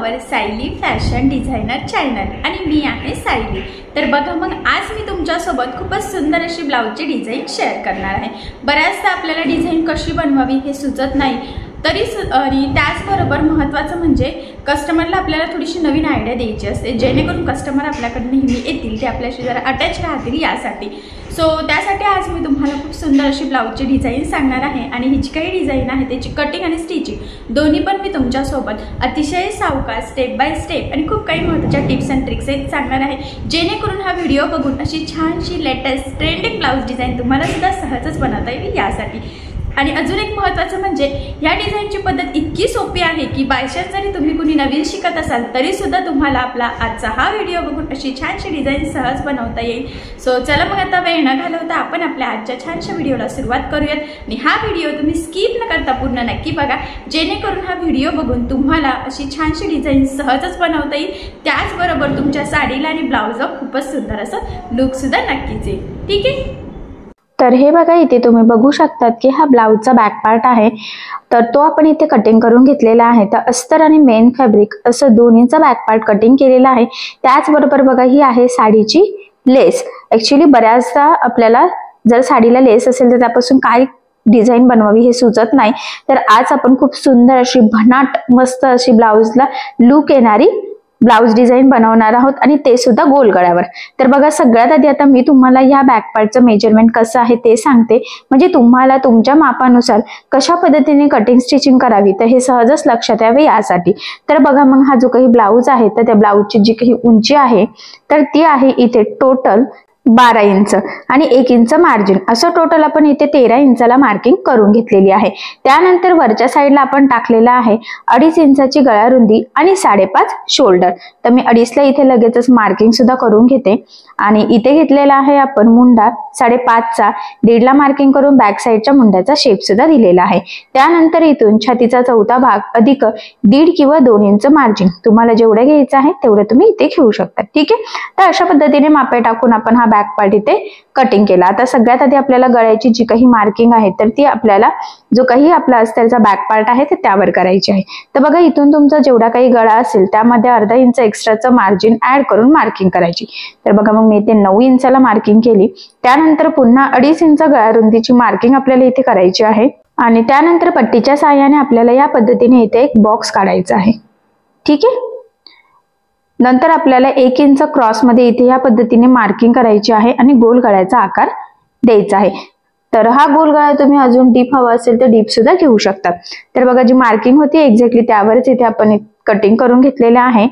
आवर Sayali fashion designer channel आणि मी आहे सायली। तर बघा मग आज मी तुमच्यासोबत खूपच सुंदर अशी ब्लाउजची डिझाईन शेअर करणार आहे। बऱ्याचदा आपल्याला डिझाईन कशी बनवावी हे सुचत नाही, आणि त्याचबरोबर महत्त्वाचं म्हणजे कस्टमरला आपल्याला थोडीशी नवीन आयडिया द्यायची असते, जेणेकरून कस्टमर आपल्याकडे नेहमी येतील, ते आपल्याशी जरा अटॅच राहतील यासाठी। सो त्यासाठी आज मी तुम्हाला खूप सुंदर अशी ब्लाउजची डिझाईन सांगणार आहे आणि ही जी काही डिझाईन आहे त्याची कटिंग आणि स्टिचिंग दोन्ही पण मी तुमच्यासोबत अतिशय सावकाश स्टेप बाय स्टेप आणि खूप काही महत्त्वाच्या टिप्स अँड ट्रिक्स सांगणार आहे, जेणेकरून हा व्हिडिओ बघून अशी छानशी लेटेस्ट ट्रेंडिंग ब्लाउज डिझाईन तुम्हाला सुद्धा सहजच बनवता येईल यासाठी। आणि अजून एक महत्त्वाचं म्हणजे या डिझाईनची पद्धत इतकी सोपी आहे की बायचान्स जरी तुम्ही कुणी नवीन शिकत असाल तरी सुद्धा तुम्हाला आपला आजचा हा व्हिडिओ बघून अशी छानशी डिझाईन सहज बनवता येईल। सो चला मग आता वेळ न घालवता आपण आपल्या आजच्या छानशा व्हिडिओला सुरुवात करूयात आणि हा व्हिडिओ तुम्ही स्किप न करता पूर्ण नक्की बघा, जेणेकरून हा व्हिडिओ बघून तुम्हाला अशी छानशी डिझाईन सहजच बनवता येईल। त्याचबरोबर तुमच्या साडीला आणि ब्लाउजला खूपच सुंदर असं लुक सुद्धा नक्कीच येईल। ठीक आहे, तर हे बघा इथे तुम्ही बघू शकतात की हा ब्लाउजचा बॅक पार्ट आहे, तर तो आपण इथे कटिंग करून घेतलेला आहे। तर अस्तर आणि मेन फॅब्रिक असं दोन्हीचा बॅक पार्ट कटिंग केलेला आहे। त्याचबरोबर बघा ही आहे साडीची लेस। ऍक्च्युली बऱ्याचदा आपल्याला जर साडीला लेस असेल तर त्यापासून काय डिझाईन बनवावी हे सुचत नाही, तर आज आपण खूप सुंदर अशी भन्नाट मस्त अशी ब्लाउजला लुक येणारी ब्लाउज डिझाईन बनवणार आहोत आणि ते सुद्धा गोल गळ्यावर। तर बघा सगळ्यात आधी आता मी तुम्हाला या बॅक पार्टचं मेजरमेंट कसं आहे ते सांगते, म्हणजे तुम्हाला तुमच्या मापानुसार कशा पद्धतीने कटिंग स्टिचिंग करावी तर हे सहजच लक्षात यावे यासाठी। तर बघा मग हा जो काही ब्लाउज आहे तर त्या ब्लाउजची जी काही उंची आहे तर ती आहे इथे टोटल 12 इंच आणि 1 इंच मार्जिन, असं टोटल आपण इथे 13 इंचाला मार्किंग करून घेतलेली आहे। त्यानंतर वरच्या साईडला आपण टाकलेला आहे 2.5 इंचाची गळा रुंदी आणि 5.5 शोल्डर। तर मी 2.5ला इथे लगेचच मार्किंग सुद्धा करून घेते आणि इथे घेतलेला आहे आपण मुंडा 5.5चा, 1.5ला मार्किंग करून बॅक साईडच्या मुंड्याचा शेप सुद्धा दिलेला आहे। त्यानंतर इथून छातीचा चौथा भाग अधिक 1.5 किंवा 2 इंच मार्जिन, तुम्हाला जेवढं घ्यायचं आहे तेवढं तुम्ही इथे घेऊ शकता। ठीक आहे, तर अशा पद्धतीने मापे टाकून आपण हा बॅक पार्ट इथे कटिंग केला। आता सगळ्यात आधी आपल्याला गळ्याची जी काही मार्किंग आहे तर ती आपल्याला जो काही आपला अस्तरचा बॅक पार्ट आहे ते त्यावर करायची आहे। तर बघा इथून तुमचा जेवढा काही गळा असेल त्यामध्ये 1/2 इंच एक्स्ट्राचं मार्जिन ऍड करून मार्किंग करायची। तर बघा मग मी इथे 9 इंचाला मार्किंग केली। त्यानंतर पुन्हा 2.5 इंच गळा रुंदीची मार्किंग आपल्याला इथे करायची आहे आणि त्यानंतर पट्टीच्या साहाय्याने आपल्याला या पद्धतीने इथे एक बॉक्स काढायचा आहे। ठीक आहे, नंतर आपल्याला 1 इंच क्रॉस मध्ये इथे या पद्धतीने मार्किंग करायची आहे आणि गोल गळ्याचा आकार द्यायचा आहे। तर हा गोल गळा तुम्ही अजून डीप हवा असेल तर डीप सुद्धा घेऊ शकता। तर बघा जी मार्किंग होती एक्झॅक्टली त्यावरच इथे आपण कटिंग करून घेतलेले आहे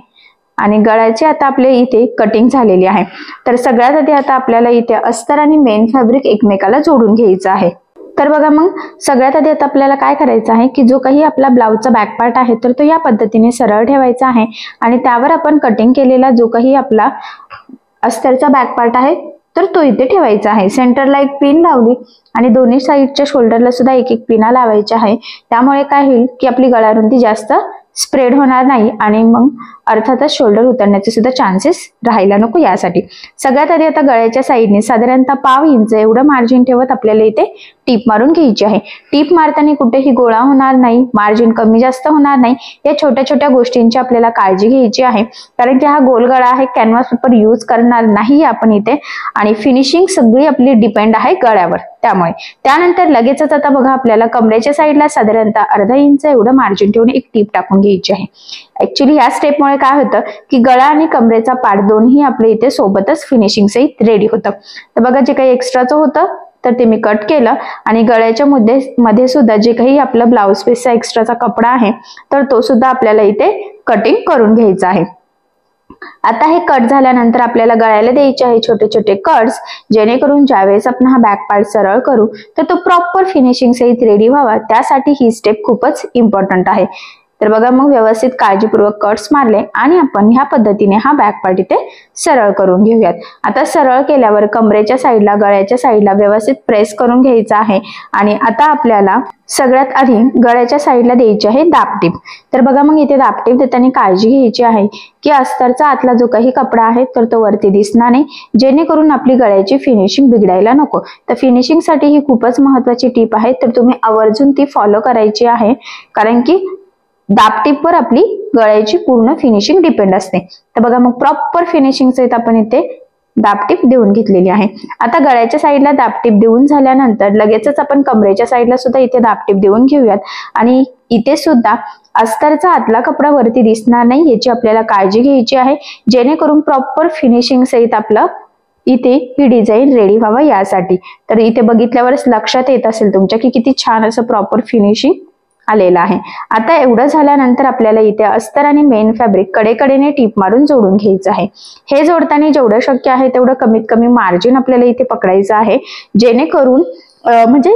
आणि गळ्याची आता आपले इथे कटिंग झालेली आहे। तर सगळ्यात आधी आता आपल्याला इथे अस्तर आणि मेन फॅब्रिक एकमेकाला जोडून घ्यायचं आहे। तर बघा मग सगळ्यात आधी आता आपल्याला काय करायचं आहे की जो काही आपला ब्लाउजचा बॅक पार्ट आहे तर तो या पद्धतीने सरळ ठेवायचा आहे आणि त्यावर आपण कटिंग केलेला जो काही आपला अस्तरचा बॅक पार्ट आहे तर तो इथे ठेवायचा आहे। सेंटरला एक पिन लावली आणि दोन्ही साईडच्या शोल्डरला सुद्धा एक एक पिना लावायच्या आहे। त्यामुळे काय होईल की आपली गळा रुंदी जास्त स्प्रेड होणार नाही आणि मग अर्थातच शोल्डर उतरण्याचे सुद्धा चान्सेस राहायला नको यासाठी। सगळ्यात आधी आता गळ्याच्या साईडने साधारणतः 1/2 इंच एवढं मार्जिन ठेवत आपल्याला इथे टीप मारून घ्यायची आहे। टीप मारताना कुठेही गोळा होणार नाही, मार्जिन कमी जास्त होणार नाही, या छोट्या छोट्या गोष्टींची आपल्याला काळजी घ्यायची आहे, कारण की हा गोल गळा आहे, कॅनव्हास पेपर यूज करणार नाही आपण इथे आणि फिनिशिंग सगळी आपली डिपेंड आहे गळ्यावर। त्यामुळे त्यानंतर लगेचच आता बघा आपल्याला कमरेच्या साईडला साधारणतः 1/2 इंच एवढं मार्जिन ठेवून एक टीप टाकून घ्यायची आहे। ऍक्च्युली या स्टेपमुळे काय होतं की गळा आणि कमरेचा पार्ट दोन्ही आपले इथे सोबतच फिनिशिंग सहित रेडी होतं। तर बघा जे काही एक्स्ट्राचं होतं तर ते मी कट केलं आणि गळ्याच्या मध्ये सुद्धा जे काही आपला ब्लाउज पीसचा एक्स्ट्राचा कपडा आहे तर तो सुद्धा आपल्याला इथे कटिंग करून घ्यायचा आहे। आता हे कट झाल्यानंतर आपल्याला गळ्याला द्यायचे आहे छोटे छोटे कट्स, जेणेकरून ज्यावेळेस आपण हा बॅक पार्ट सरळ करू तर तो प्रॉपर फिनिशिंग सहित रेडी व्हावा, त्यासाठी ही स्टेप खूपच इम्पॉर्टंट आहे। तर बघा मग व्यवस्थित काळजीपूर्वक कट्स मारले आणि आपण ह्या पद्धतीने हा बॅक पार्ट इथे सरळ करून घेऊयात। आता सरळ केल्यावर कमरेच्या साईडला गळ्याच्या साईडला व्यवस्थित प्रेस करून घ्यायचा आहे आणि आता आपल्याला सगळ्यात आधी गळ्याच्या साईडला द्यायची आहे दाबटीप। तर बघा मग इथे दाबटीप देताना काळजी घ्यायची आहे की अस्तरचा आतला जो काही कपडा आहे तर तो वरती दिसणार नाही, जेणेकरून आपली गळ्याची फिनिशिंग बिघडायला नको। तर फिनिशिंग साठी ही खूपच महत्त्वाची टीप आहे, तर तुम्ही आवर्जून ती फॉलो करायची आहे, कारण की दाबटीपवर आपली गळ्याची पूर्ण फिनिशिंग डिपेंड असते. तर बघा मग प्रॉपर फिनिशिंग सहित आपण इथे दाबटीप देऊन घेतलेली आहे. आता गळ्याच्या साईडला दाबटीप देऊन झाल्यानंतर लगेचच आपण कमरेच्या साईडला सुद्धा इथे दाबटीप देऊन घेऊयात. आणि इथे सुद्धा अस्तरचा आतला कपडा वरती दिसणार नाही याची आपल्याला काळजी घ्यायची आहे, जेणेकरून प्रॉपर फिनिशिंग सहित आपलं इथे ही डिझाईन रेडी व्हावं यासाठी. तर इथे बघितल्यावरच लक्षात येत असेल तुमच्या की किती छान असं प्रॉपर फिनिशिंग आलेलं आहे. आता एवढं झाल्यानंतर आपल्याला इथे अस्तर आणि मेन फॅब्रिक कडेकडेने टीप मारून जोडून घ्यायचं आहे. हे जोडताना जेवढं शक्य आहे तेवढं कमीत कमी मार्जिन आपल्याला इथे पकडायचं आहे, जेणेकरून म्हणजे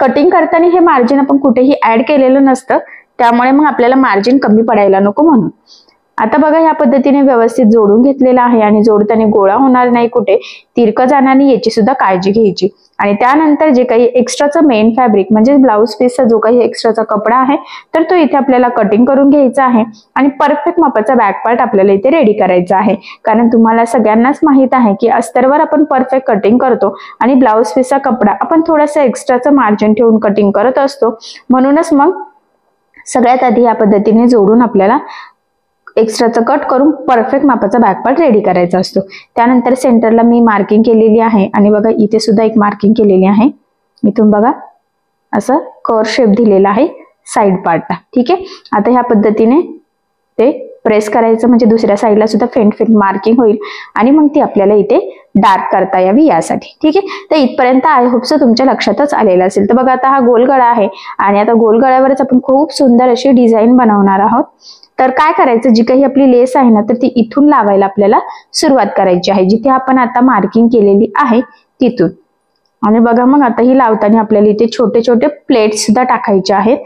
कटिंग करताना हे मार्जिन आपण कुठेही ऍड केलेलं नसतं, त्यामुळे मग आपल्याला मार्जिन कमी पडायला नको म्हणून. आता बघा ह्या पद्धतीने व्यवस्थित जोडून घेतलेला आहे आणि जोडताना गोळा होणार नाही, कुठे तिरकं जाणार नाही याची सुद्धा काळजी घ्यायची. आणि त्यानंतर जे काही एक्स्ट्राचं मेन फॅब्रिक म्हणजे ब्लाऊज पीसचा जो काही एक्स्ट्राचा कपडा आहे तर तो इथे आपल्याला कटिंग करून घ्यायचा आहे आणि परफेक्ट मापाचा बॅक पार्ट आपल्याला इथे रेडी करायचा आहे. कारण तुम्हाला सगळ्यांनाच माहित आहे की अस्तरवर आपण परफेक्ट कटिंग करतो आणि ब्लाऊज पीसचा कपडा आपण थोडासा एक्स्ट्राचं मार्जिन ठेवून कटिंग करत असतो. म्हणूनच मग सगळ्यात आधी या पद्धतीने जोडून आपल्याला एक्स्ट्राचं कट करून परफेक्ट मापाचा बॅक पार्ट रेडी करायचा असतो. त्यानंतर सेंटरला मी मार्किंग केलेली आहे आणि बघा इथे सुद्धा एक मार्किंग केलेली आहे. इथून बघा असं कर्व शेप दिलेला आहे साइड पार्टला. ठीक आहे, आता ह्या पद्धतीने ते प्रेस करायचं म्हणजे दुसऱ्या साईडला सुद्धा फेंट मार्किंग होईल आणि मग ती आपल्याला इथे डार्क करता यावी यासाठी. ठीक आहे, तर इथपर्यंत आय होप सो तुमच्या लक्षातच आलेलं असेल. तर बघा आता हा गोल गळा आहे आणि आता गोल गळ्यावरच आपण खूप सुंदर अशी डिझाईन बनवणार आहोत. तर काय करायचं, जी काही आपली लेस आहे ना तर ती इथून लावायला आपल्याला सुरुवात करायची आहे, जिथे आपण आता मार्किंग केलेली आहे तिथून. आणि बघा मग आता ही लावताना आपल्याला इथे छोटे छोटे प्लेट्स सुद्धा टाकायचे आहेत.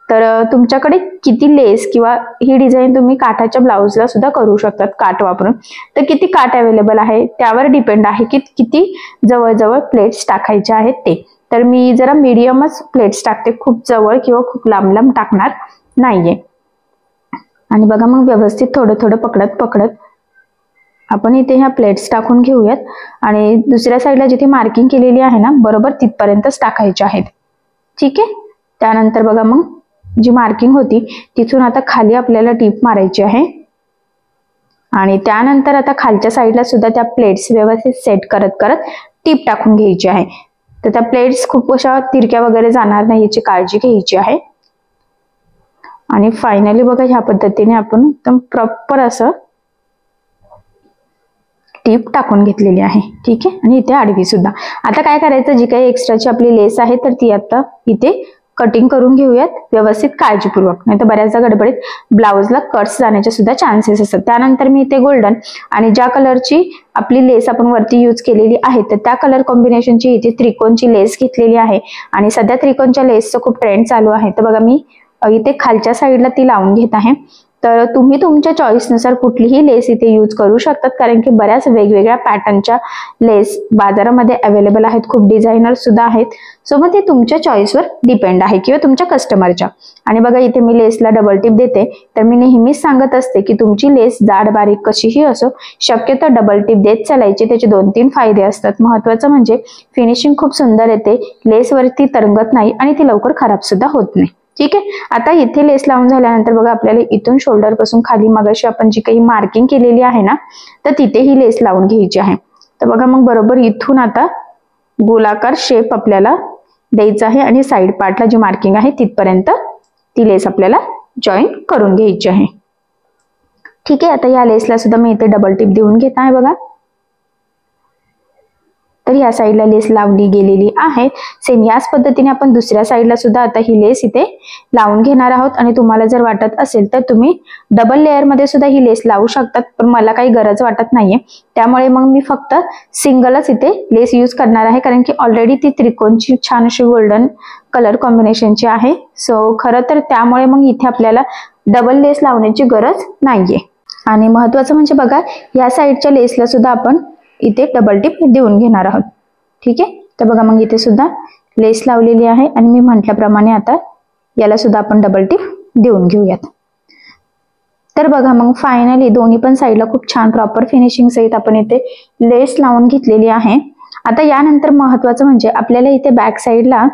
तर तुमच्याकडे किती लेस किंवा ही डिझाईन तुम्ही काठाच्या ब्लाऊजला सुद्धा करू शकतात काठ वापरून. तर किती काठ अवेलेबल आहे त्यावर डिपेंड आहे की किती जवळजवळ प्लेट्स टाकायचे आहेत ते. तर मी जरा मीडियमच प्लेट्स टाकते, खूप जवळ किंवा खूप लांब लांब टाकणार नाहीये. आणि बघा मग व्यवस्थित थोडं थोडं पकडत पकडत आपण इथे ह्या प्लेट्स टाकून घेऊयात आणि दुसऱ्या साईडला जिथे मार्किंग केलेली आहे ना बरोबर तिथपर्यंतच टाकायचे आहेत. ठीक आहे, त्यानंतर बघा मग जी मार्किंग होती तिथून आता खाली आपल्याला टीप मारायची आहे आणि त्यानंतर आता खालच्या साईडला सुद्धा त्या प्लेट्स व्यवस्थित सेट करत करत टीप टाकून घ्यायची आहे. तर त्या प्लेट्स खूप अशा तिरक्या वगैरे जाणार नाही याची काळजी घ्यायची आहे. आणि फायनली बघा ह्या पद्धतीने आपण एकदम प्रॉपर असं टीप टाकून घेतलेली आहे. ठीक आहे, आणि इथे आडवी सुद्धा. आता काय करायचं, जी काही एक्स्ट्राची आपली लेस आहे तर ती आता इथे कटिंग करून घेऊयात व्यवस्थित काळजीपूर्वक, नाही तर बऱ्याचदा गडबडीत ब्लाऊजला कट्स जाण्याचे सुद्धा चान्सेस असतात. त्यानंतर मी इथे गोल्डन आणि ज्या कलरची आपली लेस आपण वरती यूज केलेली आहे तर त्या कलर कॉम्बिनेशनची इथे त्रिकोणची लेस घेतलेली आहे आणि सध्या त्रिकोणच्या लेसचं खूप ट्रेंड चालू आहे. तर बघा मी इथे खालच्या साईडला ती लावून घेत आहे. तर तुम्ही तुमच्या चॉईसनुसार कुठलीही लेस इथे यूज करू शकतात, कारण की बऱ्याच वेगवेगळ्या पॅटर्नच्या लेस बाजारामध्ये अवेलेबल आहेत, खूप डिझायनर सुद्धा आहेत. सो मग ते तुमच्या चॉईसवर डिपेंड आहे किंवा तुमच्या कस्टमरच्या. आणि बघा इथे मी लेसला डबल टिप देते. तर मी नेहमीच सांगत असते की तुमची लेस जाड बारीक कशीही असो शक्यतो डबल टिप देत चालायची. त्याचे 2-3 फायदे असतात. महत्वाचं म्हणजे फिनिशिंग खूप सुंदर येते, लेसवरती तरंगत नाही आणि ती लवकर खराब सुद्धा होत नाही. ठीक आहे, आता इथे लेस लावून झाल्यानंतर बघा आपल्याला इथून शोल्डर पासून खाली मगाशी आपण जी काही मार्किंग केलेली आहे ना तर तिथे ही लेस लावून घ्यायची आहे. तर बघा मग बरोबर इथून आता गोलाकार शेप आपल्याला द्यायचा आहे आणि साइड पार्टला जी मार्किंग आहे तिथपर्यंत ती लेस आपल्याला जॉईन करून घ्यायची आहे. ठीक आहे, आता या लेसला सुद्धा मी इथे डबल टिप देऊन घेत आहे. बघा तर या साईडला लेस लावली गेलेली आहे. सेम याच पद्धतीने आपण दुसऱ्या साईडला सुद्धा आता ही लेस इथे लावून घेणार आहोत. आणि तुम्हाला जर वाटत असेल तर तुम्ही डबल लेअर मध्ये सुद्धा ही लेस लावू शकतात, पण मला काही गरज वाटत नाहीये. त्यामुळे मग मी फक्त सिंगलच इथे लेस यूज करणार आहे, कारण की ऑलरेडी ती त्रिकोणची छान अशी गोल्डन कलर कॉम्बिनेशनची आहे. सो खरं तर त्यामुळे मग इथे आपल्याला डबल लेस लावण्याची गरज नाहीये. आणि महत्वाचं म्हणजे बघा या साईडच्या लेसला सुद्धा आपण इथे डबल टिप देऊन घेणार आहोत. ठीक आहे, तर बघा मग इथे सुद्धा लेस लावलेली आहे आणि मी म्हटल्याप्रमाणे आता याला सुद्धा आपण डबल टिप देऊन घेऊयात. तर बघा मग फायनली दोन्ही पण साईडला खूप छान प्रॉपर फिनिशिंग सहित आपण इथे लेस लावून घेतलेली आहे. आता यानंतर महत्वाचं म्हणजे आपल्याला इथे बॅक साईडला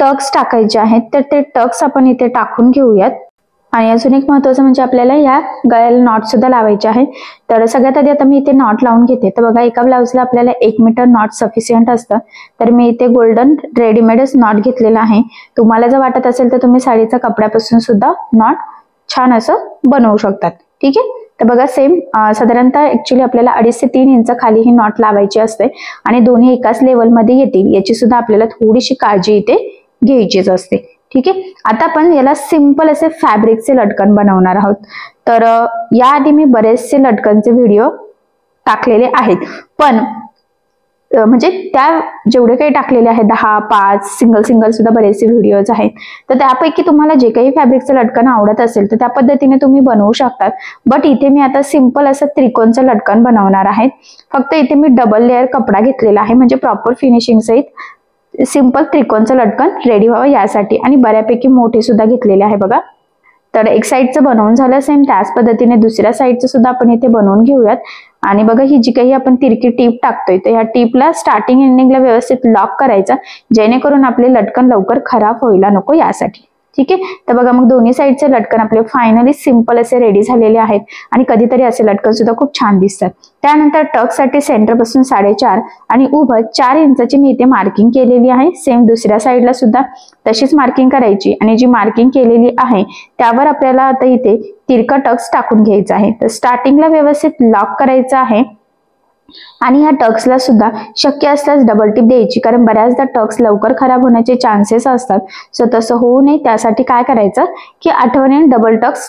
टक्स टाकायचे आहेत. तर ते टक्स आपण इथे टाकून घेऊयात. आणि अजून एक महत्त्वाचं म्हणजे आपल्याला या गळ्याला नॉट सुद्धा लावायचे आहे. तर सगळ्यात आधी आता मी इथे नॉट लावून घेते. तर बघा एका ब्लाउजला आपल्याला 1 मीटर नॉट सफिशियंट असतं. तर मी इथे गोल्डन रेडीमेडच नॉट घेतलेला आहे. तुम्हाला जर वाटत असेल तर तुम्ही साडीच्या कपड्यापासून सुद्धा नॉट छान असं बनवू शकतात. ठीक आहे. तर बघा सेम साधारणतः ऍक्च्युली आपल्याला 2.5 ते 3 इंच खाली ही नॉट लावायची असते आणि दोन्ही एकाच लेवलमध्ये येतील याची सुद्धा आपल्याला थोडीशी काळजी इथे घ्यायचीच असते. ठीक आहे. आता आपण याला सिंपल असे फॅब्रिकचे लटकन बनवणार आहोत. तर याआधी मी बरेचसे लटकनचे व्हिडिओ टाकलेले आहेत, पण म्हणजे त्या जेवढे काही टाकलेले आहेत 10, 5 सिंगल सुद्धा बरेचसे व्हिडिओज आहेत. तर त्यापैकी तुम्हाला जे काही फॅब्रिकचं लटकन आवडत असेल तर त्या पद्धतीने तुम्ही बनवू शकतात. बट इथे मी आता सिंपल असं त्रिकोणचं लटकन बनवणार आहे. फक्त इथे मी डबल लेअर कपडा घेतलेला आहे, म्हणजे प्रॉपर फिनिशिंग सहित सिंपल त्रिकोणचं लटकन रेडी व्हावं यासाठी. आणि बऱ्यापैकी मोठे सुद्धा घेतलेले आहे बघा. तर एक साईडचं बनवून झालं, सेम त्याच पद्धतीने दुसऱ्या साईडचं सुद्धा आपण इथे बनवून घेऊयात. आणि बघा ही जी काही आपण तिरकी टीप टाकतोय तर ह्या टीपला स्टार्टिंग एंडिंगला व्यवस्थित लॉक करायचा, जेणेकरून आपले लटकन लवकर खराब व्हायला नको यासाठी. ठीक आहे. तर बघा मग दोन्ही साईडचे लटकन आपले फायनली सिंपल असे रेडी झालेले आहेत. आणि कधीतरी असे लटकन सुद्धा खूप छान दिसतात. त्यानंतर टक्ससाठी सेंटर पासून 4.5 आणि उभं 4 इंचाची मी इथे मार्किंग केलेली आहे. सेम दुसऱ्या साईडला सुद्धा तशीच मार्किंग करायची आणि जी मार्किंग केलेली आहे त्यावर आपल्याला आता इथे तिरका टक्स टाकून घ्यायचा आहे. तर स्टार्टिंगला व्यवस्थित लॉक करायचं आहे आणि ह्या टक्सला सुद्धा शक्य असल्यास डबल टिप द्यायची, कारण बऱ्याचदा टक्स लवकर खराब होण्याचे चान्सेस असतात. सो तसं होऊ नये त्यासाठी काय करायचं की आठवणीने डबल टक्स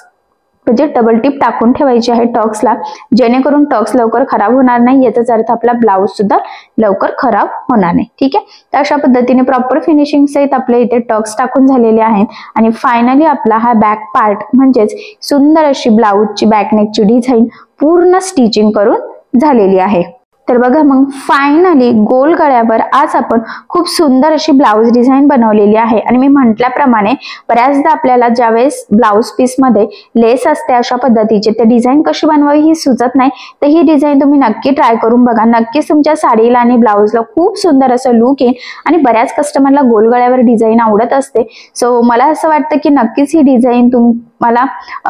म्हणजे डबल टिप टाकून ठेवायची आहे टक्सला, जेणेकरून टक्स लवकर खराब होणार नाही. याचाच अर्थ आपला ब्लाउज सुद्धा लवकर खराब होणार नाही. ठीक आहे. तर अशा पद्धतीने प्रॉपर फिनिशिंग सहित आपले इथे टक्स टाकून झालेले आहेत. आणि फायनली आपला हा बॅक पार्ट म्हणजेच सुंदर अशी ब्लाउजची बॅकनेकची डिझाईन पूर्ण स्टिचिंग करून झालेली आहे. तर बघा मग फायनली गोल गळ्यावर आज आपण खूप सुंदर अशी ब्लाउज डिझाईन बनवलेली आहे. आणि मी म्हटल्याप्रमाणे बऱ्याचदा आपल्याला ज्यावेळेस ब्लाउज पीस मध्ये लेस असते अशा पद्धतीचे, तर डिझाईन कशी बनवावी ही सुचत नाही. तर ही डिझाईन तुम्ही नक्की ट्राय करून बघा. नक्कीच तुमच्या साडीला आणि ब्लाउजला खूप सुंदर असं लुक येईल. आणि बऱ्याच कस्टमरला गोल गळ्यावर डिझाईन आवडत असते. सो मला असं वाटतं की नक्कीच ही डिझाईन मला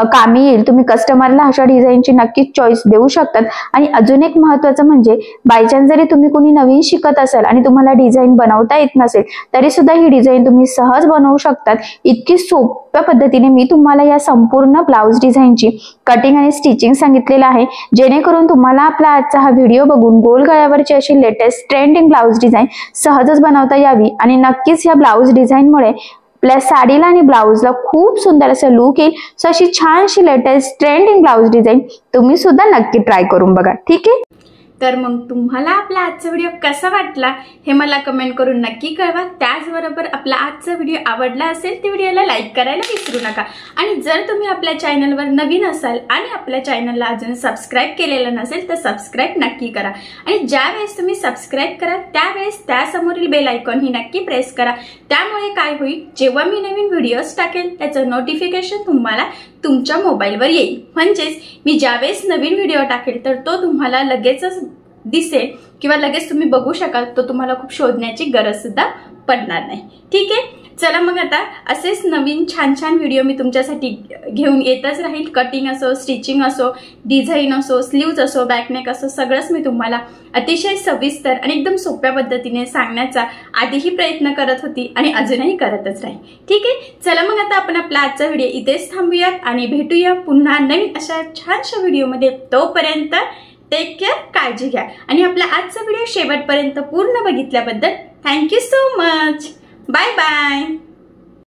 कामी येईल. तुम्ही कस्टमरला अशा डिझाईनची नक्कीच चॉईस देऊ शकतात. आणि अजून एक महत्त्वाचं म्हणजे बायचान्स जरी तुम्ही कोणी नवीन शिकत असाल आणि तुम्हाला डिझाईन बनवता येत नसेल तरी सुद्धा ही डिझाईन तुम्ही सहज बनवू शकतात. इतकी सोप्या पद्धतीने मी तुम्हाला या संपूर्ण ब्लाउज डिझाईनची कटिंग आणि स्टिचिंग सांगितलेलं आहे, जेणेकरून तुम्हाला आपला आजचा हा व्हिडिओ बघून गोल गळ्यावरची अशी लेटेस्ट ट्रेंडिंग ब्लाउज डिझाईन सहजच बनवता यावी. आणि नक्कीच या ब्लाउज डिझाईनमुळे आपल्या साडीला आणि ब्लाउजला खूप सुंदर असं लुक येईल. सो अशी छानशी लेटेस्ट ट्रेंडिंग ब्लाउज डिझाईन तुम्ही सुद्धा नक्की ट्राय करून बघा. ठीक आहे. तर मग तुम्हाला आपला आजचा व्हिडिओ कसा वाटला हे मला कमेंट करून नक्की कळवा. त्याचबरोबर आपला आजचा व्हिडिओ आवडला असेल तर व्हिडिओला लाईक करायला विसरू नका. आणि जर तुम्ही आपल्या चॅनलवर नवीन असाल आणि आपल्या चॅनलला अजून सबस्क्राईब केलेलं नसेल तर सबस्क्राईब नक्की करा. आणि ज्यावेळेस तुम्ही सबस्क्राईब करा त्यावेळेस त्यासमोरील बेल आयकॉन ही नक्की प्रेस करा. त्यामुळे काय होईल, जेव्हा मी नवीन व्हिडिओज टाकेल त्याचं नोटिफिकेशन तुम्हाला तुमच्या मोबाईलवर येईल. म्हणजेच मी ज्यावेळेस नवीन व्हिडिओ टाकेल तर तो तुम्हाला लगेचच दिसेल किंवा लगेच तुम्ही बघू शकाल. तो तुम्हाला खूप शोधण्याची गरज सुद्धा पडणार नाही. ठीक आहे. चला मग आता असेच नवीन छान छान व्हिडिओ मी तुमच्यासाठी घेऊन येतच राहील. कटिंग असो, स्टिचिंग असो, डिझाईन असो, स्लीव्ज असो, बॅकनेक असो, सगळंच मी तुम्हाला अतिशय सविस्तर आणि एकदम सोप्या पद्धतीने सांगण्याचा आधीही प्रयत्न करत होती आणि अजूनही करतच राहील. ठीक आहे. चला मग आता आपण आपला आजचा व्हिडिओ इथेच थांबूयात आणि भेटूया पुन्हा नवीन अशा छानशा व्हिडिओमध्ये. तोपर्यंत टेक केअर, काळजी घ्या. आणि आपला आजचा व्हिडिओ शेवटपर्यंत पूर्ण बघितल्याबद्दल thank you so much. Bye bye.